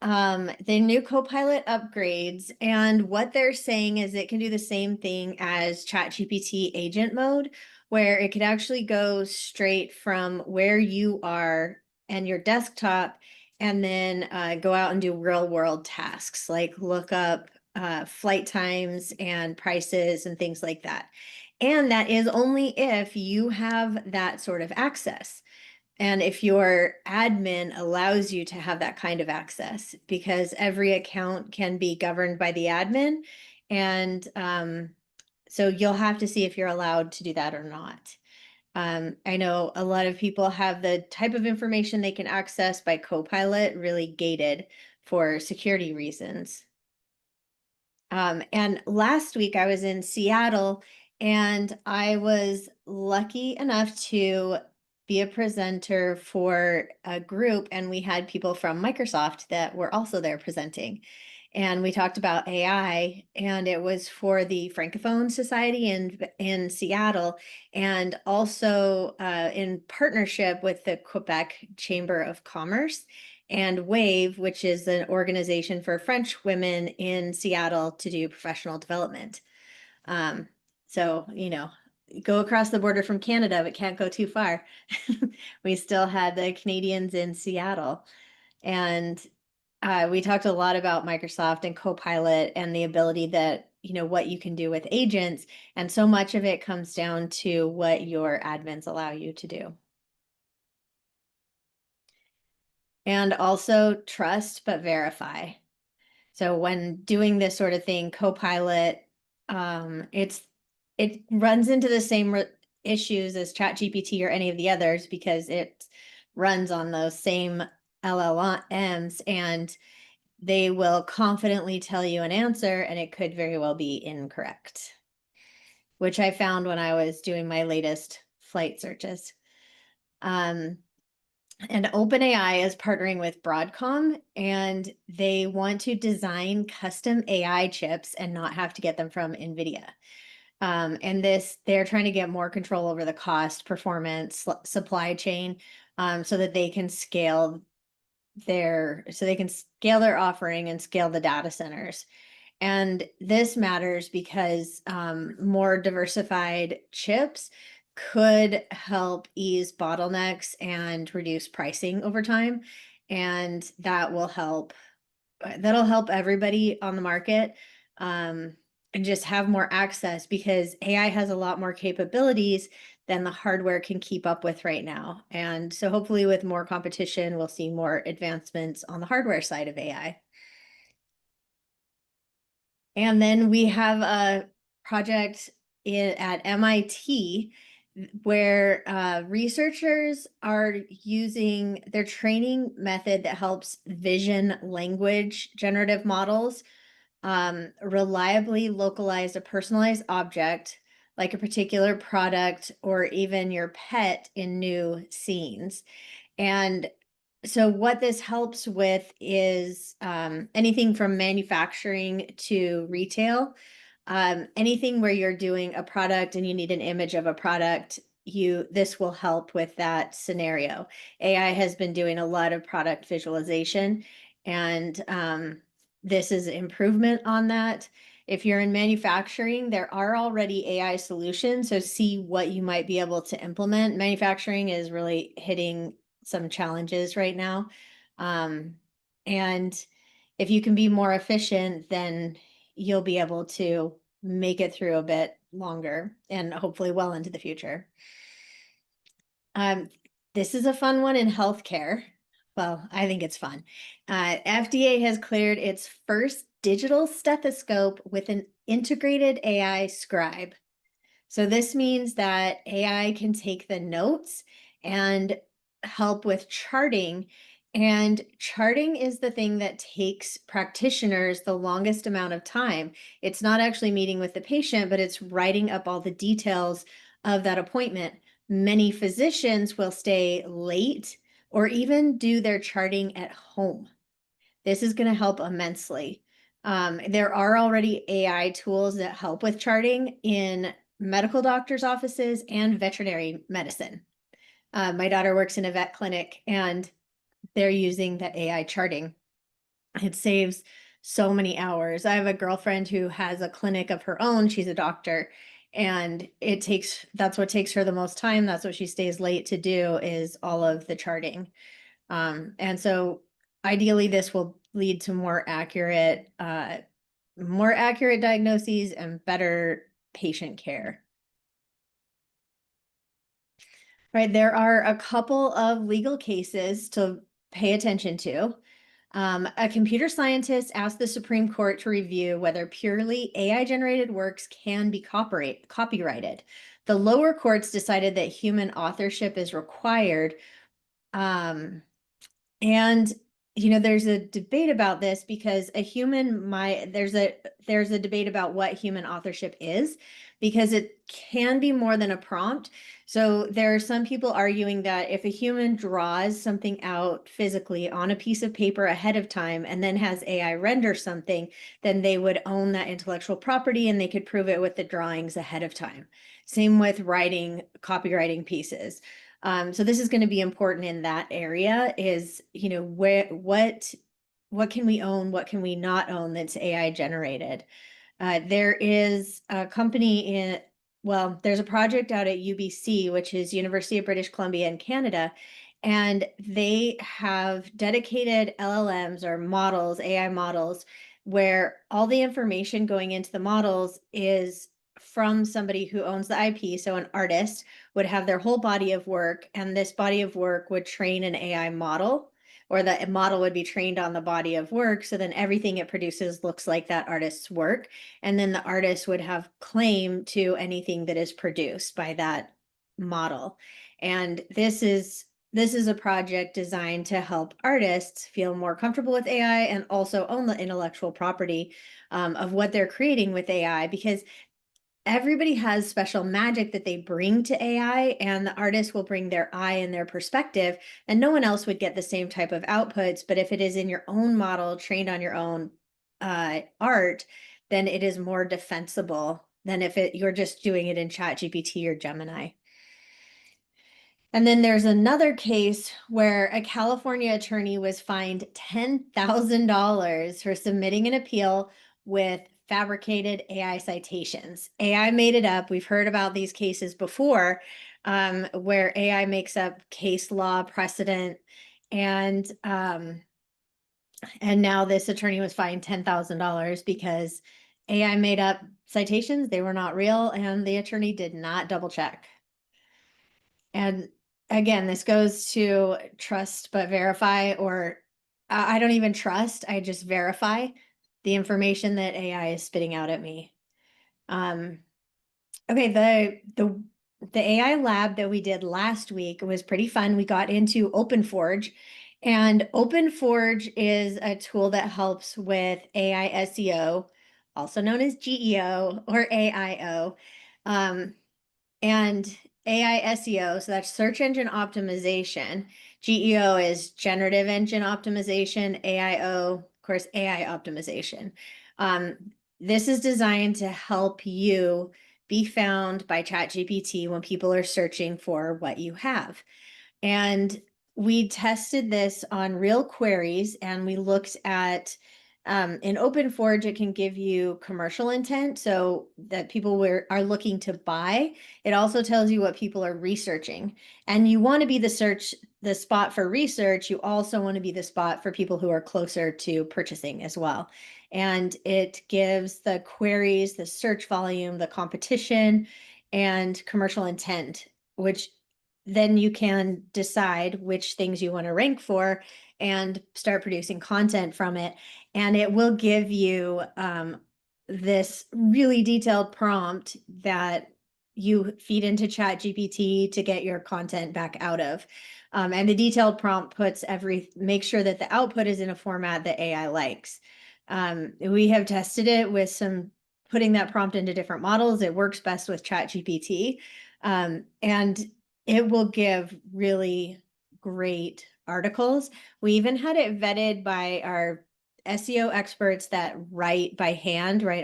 the new Copilot upgrades, and what they're saying is it can do the same thing as ChatGPT agent mode, where it could actually go straight from where you are and your desktop, and then go out and do real world tasks like look up flight times and prices and things like that. And that is only if you have that sort of access. And if your admin allows you to have that kind of access, because every account can be governed by the admin. And so you'll have to see if you're allowed to do that or not. I know a lot of people have the type of information they can access by Copilot really gated for security reasons. And last week I was in Seattle and I was lucky enough to be a presenter for a group, and we had people from Microsoft that were also there presenting. And we talked about AI, and it was for the Francophone Society in Seattle, and also in partnership with the Quebec Chamber of Commerce and WAVE, which is an organization for French women in Seattle to do professional development. So, go across the border from Canada, but can't go too far. We still had the Canadians in Seattle. And we talked a lot about Microsoft and Copilot and the ability that, what you can do with agents. And so much of it comes down to what your admins allow you to do. And also trust but verify. So when doing this sort of thing, Copilot, it runs into the same issues as ChatGPT or any of the others because it runs on those same LLMs, and they will confidently tell you an answer and it could very well be incorrect, which I found when I was doing my latest flight searches. And OpenAI is partnering with Broadcom, and they want to design custom AI chips and not have to get them from NVIDIA. And they're trying to get more control over the cost, performance, supply chain, so that they can scale their offering and scale the data centers. And this matters because more diversified chips could help ease bottlenecks and reduce pricing over time. And that'll help everybody on the market, and just have more access, because AI has a lot more capabilities than the hardware can keep up with right now. And so hopefully with more competition, we'll see more advancements on the hardware side of AI. And then we have a project at MIT where researchers are using their training method that helps vision language generative models reliably localize a personalized object, like a particular product or even your pet, in new scenes. And so what this helps with is anything from manufacturing to retail. Anything where you're doing a product and you need an image of a product, this will help with that scenario. AI has been doing a lot of product visualization, and this is improvement on that. If you're in manufacturing, there are already AI solutions, so see what you might be able to implement. Manufacturing is really hitting some challenges right now. And if you can be more efficient, then you'll be able to make it through a bit longer and hopefully well into the future. This is a fun one in healthcare. Well, I think it's fun. FDA has cleared its first digital stethoscope with an integrated AI scribe. So this means that AI can take the notes and help with charting. And charting is the thing that takes practitioners the longest amount of time. It's not actually meeting with the patient, but it's writing up all the details of that appointment. Many physicians will stay late or even do their charting at home. This is going to help immensely. There are already AI tools that help with charting in medical doctors' offices and veterinary medicine. My daughter works in a vet clinic and they're using the AI charting. It saves so many hours. I have a girlfriend who has a clinic of her own. She's a doctor, and that's what takes her the most time. That's what she stays late to do, is all of the charting. And so ideally this will lead to more accurate diagnoses and better patient care. Right, there are a couple of legal cases to pay attention to. A computer scientist asked the Supreme Court to review whether purely AI-generated works can be copyrighted. The lower courts decided that human authorship is required. Um, and there's a debate about this, because there's a debate about what human authorship is, because it can be more than a prompt. So there are some people arguing that if a human draws something out physically on a piece of paper ahead of time and then has AI render something, then they would own that intellectual property and they could prove it with the drawings ahead of time. Same with copywriting pieces. So this is going to be important in that area, is, what can we own? What can we not own that's AI generated? There is a there's a project out at UBC, which is University of British Columbia in Canada, and they have dedicated LLMs or models, AI models, where all the information going into the models is from somebody who owns the IP. So an artist would have their whole body of work, and this body of work would train an AI model, or the model would be trained on the body of work. So then everything it produces looks like that artist's work. And then the artist would have claim to anything that is produced by that model. And this is a project designed to help artists feel more comfortable with AI and also own the intellectual property of what they're creating with AI, because everybody has special magic that they bring to AI, and the artist will bring their eye and their perspective, and no one else would get the same type of outputs. But if it is in your own model, trained on your own art, then it is more defensible than if you're just doing it in ChatGPT or Gemini. And then there's another case where a California attorney was fined $10,000 for submitting an appeal with fabricated AI citations. AI made it up. We've heard about these cases before, where AI makes up case law precedent, and now this attorney was fined $10,000 because AI made up citations. They were not real, and the attorney did not double check. And again, this goes to trust but verify, or I don't even trust, I just verify the information that AI is spitting out at me. Okay, the AI lab that we did last week was pretty fun. We got into OpenForge, and OpenForge is a tool that helps with AI SEO, also known as GEO or AIO. And AI SEO, so that's search engine optimization. GEO is generative engine optimization. AIO, of course, AI optimization. This is designed to help you be found by ChatGPT when people are searching for what you have. And we tested this on real queries, and we looked at in OpenForge, it can give you commercial intent, so that people are looking to buy. It also tells you what people are researching, and you want to be the spot for research. You also want to be the spot for people who are closer to purchasing as well. And it gives the queries, the search volume, the competition, and commercial intent, which then you can decide which things you want to rank for and start producing content from it. And it will give you this really detailed prompt that you feed into ChatGPT to get your content back out of. And the detailed prompt makes sure that the output is in a format that AI likes. We have tested it with putting that prompt into different models. It works best with ChatGPT. And it will give really great articles. We even had it vetted by our SEO experts that write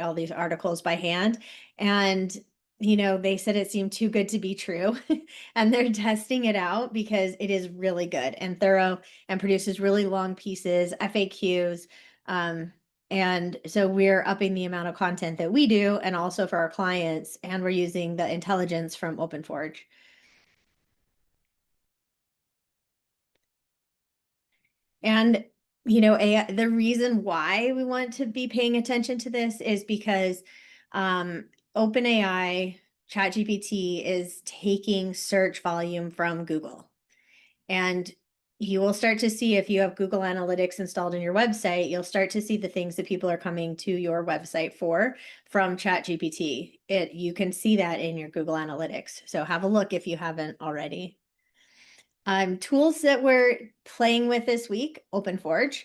all these articles by hand. And, they said it seemed too good to be true. And they're testing it out because it is really good and thorough and produces really long pieces, FAQs. And so we're upping the amount of content that we do and also for our clients, and we're using the intelligence from OpenForge. And the reason why we want to be paying attention to this is because OpenAI ChatGPT is taking search volume from Google. And you will start to see, if you have Google Analytics installed in your website, you'll start to see the things that people are coming to your website for from ChatGPT. You can see that in your Google Analytics. So have a look if you haven't already. Tools that we're playing with this week, OpenForge.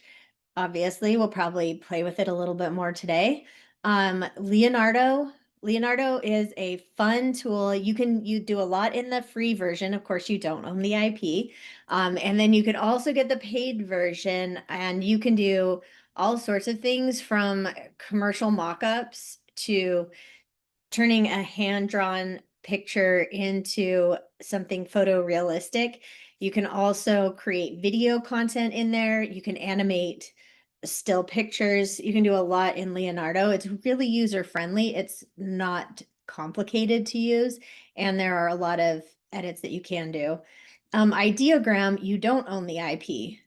Obviously, we'll probably play with it a little bit more today. Leonardo. Leonardo is a fun tool. You do a lot in the free version. Of course, you don't own the IP. And then you can also get the paid version, and you can do all sorts of things from commercial mock-ups to turning a hand-drawn picture into something photorealistic. You can also create video content in there. You can animate still pictures. You can do a lot in Leonardo. It's really user-friendly. It's not complicated to use, and there are a lot of edits that you can do. Ideogram, you don't own the IP.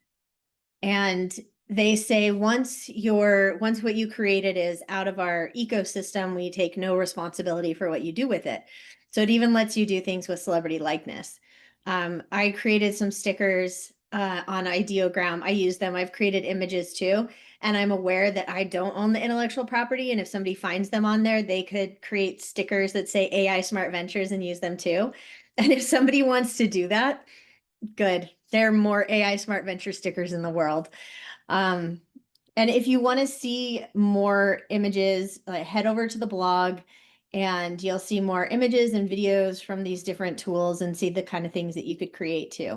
And they say once what you created is out of our ecosystem, we take no responsibility for what you do with it. So it even lets you do things with celebrity likeness. I created some stickers on Ideogram. I use them. I've created images too. And I'm aware that I don't own the intellectual property. And if somebody finds them on there, they could create stickers that say AI Smart Ventures and use them too. And if somebody wants to do that, good. There are more AI Smart Venture stickers in the world. And if you want to see more images, head over to the blog and you'll see more images and videos from these different tools and see the kind of things that you could create too.